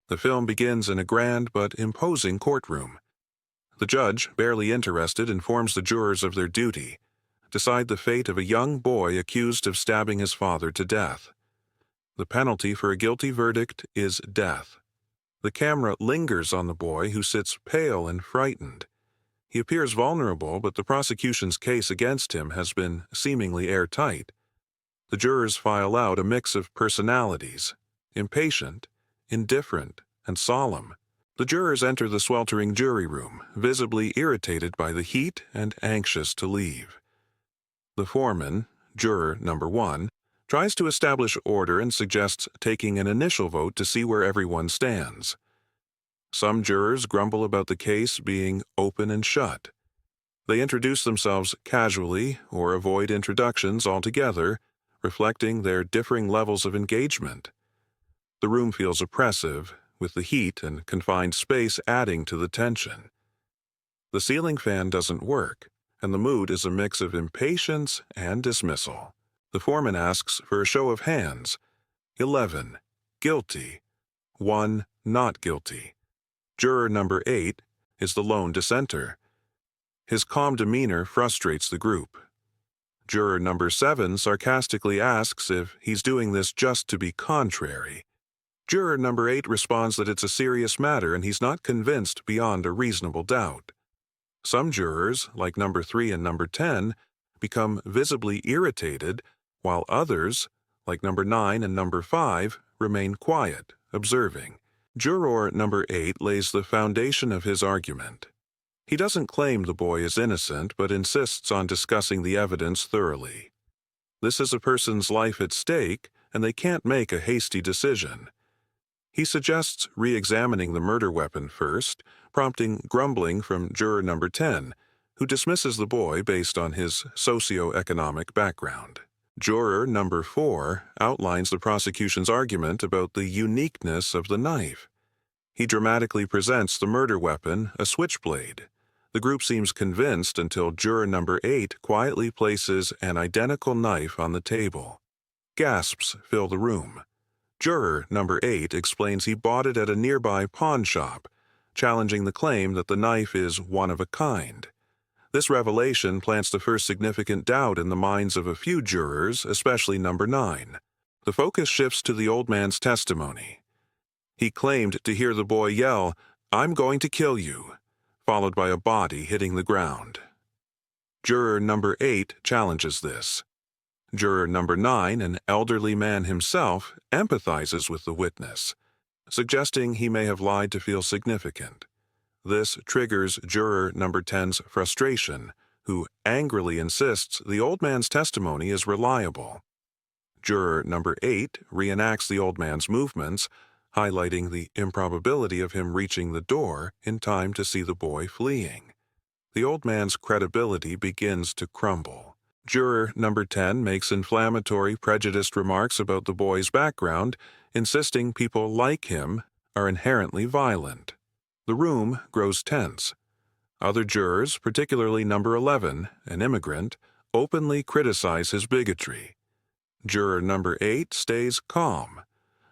The film begins in a grand but imposing courtroom. The judge, barely interested, informs the jurors of their duty: decide the fate of a young boy accused of stabbing his father to death. The penalty for a guilty verdict is death. The camera lingers on the boy, who sits pale and frightened. He appears vulnerable, but the prosecution's case against him has been seemingly airtight. The jurors file out a mix of personalities: impatient, indifferent, and solemn. The jurors enter the sweltering jury room, visibly irritated by the heat and anxious to leave. The foreman, juror number 1, tries to establish order and suggests taking an initial vote to see where everyone stands. Some jurors grumble about the case being open and shut. They introduce themselves casually or avoid introductions altogether, reflecting their differing levels of engagement. The room feels oppressive, with the heat and confined space adding to the tension. The ceiling fan doesn't work, and the mood is a mix of impatience and dismissal. The foreman asks for a show of hands: 11 guilty, 1 not guilty. Juror number 8 is the lone dissenter. His calm demeanor frustrates the group. Juror number 7 sarcastically asks if he's doing this just to be contrary. Juror number 8 responds that it's a serious matter and he's not convinced beyond a reasonable doubt. Some jurors, like number 3 and number 10, become visibly irritated, while others, like number 9 and number 5, remain quiet, observing. Juror number 8 lays the foundation of his argument. He doesn't claim the boy is innocent, but insists on discussing the evidence thoroughly. This is a person's life at stake, and they can't make a hasty decision. He suggests re-examining the murder weapon first, prompting grumbling from juror number 10, who dismisses the boy based on his socio-economic background. Juror number 4 outlines the prosecution's argument about the uniqueness of the knife. He dramatically presents the murder weapon, a switchblade. The group seems convinced until juror number 8 quietly places an identical knife on the table. Gasps fill the room. Juror number 8 explains he bought it at a nearby pawn shop, challenging the claim that the knife is one of a kind. This revelation plants the first significant doubt in the minds of a few jurors, especially number 9. The focus shifts to the old man's testimony. He claimed to hear the boy yell, "I'm going to kill you," followed by a body hitting the ground. Juror number 8 challenges this. Juror number 9, an elderly man himself, empathizes with the witness, suggesting he may have lied to feel significant. This triggers juror number 10's frustration, who angrily insists the old man's testimony is reliable. Juror number 8 reenacts the old man's movements, highlighting the improbability of him reaching the door in time to see the boy fleeing. The old man's credibility begins to crumble. Juror number 10 makes inflammatory, prejudiced remarks about the boy's background, insisting people like him are inherently violent. The room grows tense. Other jurors, particularly number 11, an immigrant, openly criticize his bigotry. Juror number 8 stays calm,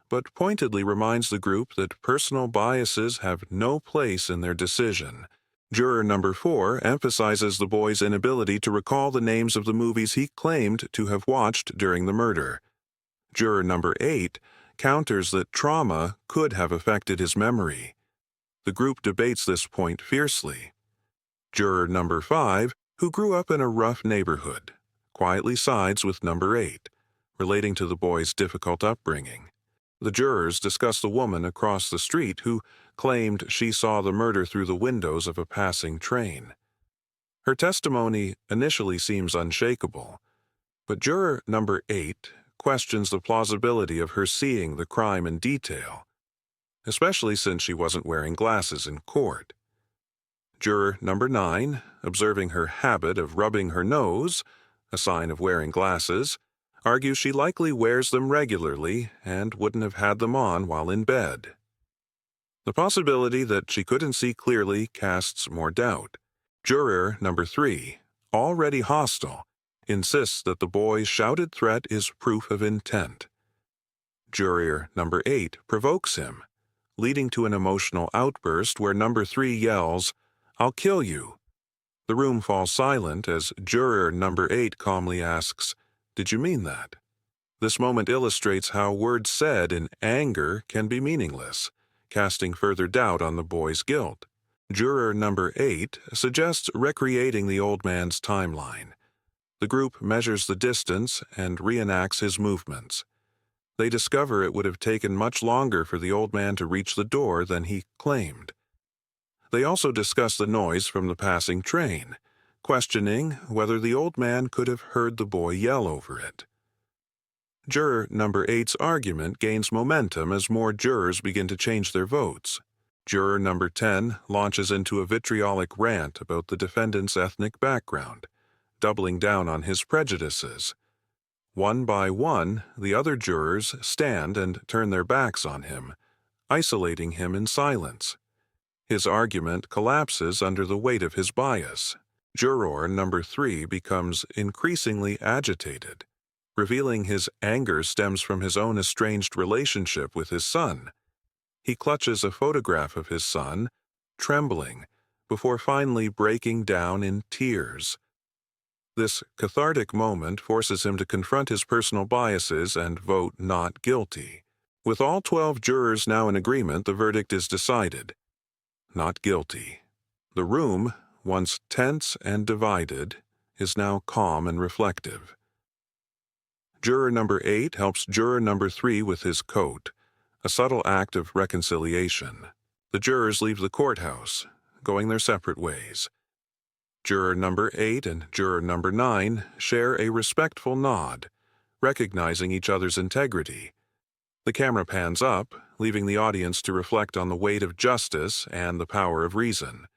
but pointedly reminds the group that personal biases have no place in their decision. Juror number 4 emphasizes the boy's inability to recall the names of the movies he claimed to have watched during the murder. Juror number 8 counters that trauma could have affected his memory. The group debates this point fiercely. Juror number 5, who grew up in a rough neighborhood, quietly sides with number 8, relating to the boy's difficult upbringing. The jurors discuss the woman across the street who claimed she saw the murder through the windows of a passing train. Her testimony initially seems unshakable, but juror number 8 questions the plausibility of her seeing the crime in detail, especially since she wasn't wearing glasses in court. Juror number 9, observing her habit of rubbing her nose, a sign of wearing glasses, argues she likely wears them regularly and wouldn't have had them on while in bed. The possibility that she couldn't see clearly casts more doubt. Juror number 3, already hostile, insists that the boy's shouted threat is proof of intent. Juror number 8 provokes him, leading to an emotional outburst where number 3 yells, "I'll kill you." The room falls silent as juror number 8 calmly asks, "Did you mean that?" This moment illustrates how words said in anger can be meaningless, casting further doubt on the boy's guilt. Juror number 8 suggests recreating the old man's timeline. The group measures the distance and reenacts his movements. They discover it would have taken much longer for the old man to reach the door than he claimed. They also discuss the noise from the passing train, questioning whether the old man could have heard the boy yell over it. Juror number 8's argument gains momentum as more jurors begin to change their votes. Juror number 10 launches into a vitriolic rant about the defendant's ethnic background, doubling down on his prejudices. One by one, the other jurors stand and turn their backs on him, isolating him in silence. His argument collapses under the weight of his bias. Juror number 3 becomes increasingly agitated, revealing his anger stems from his own estranged relationship with his son. He clutches a photograph of his son, trembling, before finally breaking down in tears. This cathartic moment forces him to confront his personal biases and vote not guilty. With all 12 jurors now in agreement, the verdict is decided. Not guilty. The room, once tense and divided, is now calm and reflective. Juror number 8 helps juror number 3 with his coat, a subtle act of reconciliation. The jurors leave the courthouse, going their separate ways. Juror number 8 and juror number 9 share a respectful nod, recognizing each other's integrity. The camera pans up, leaving the audience to reflect on the weight of justice and the power of reason.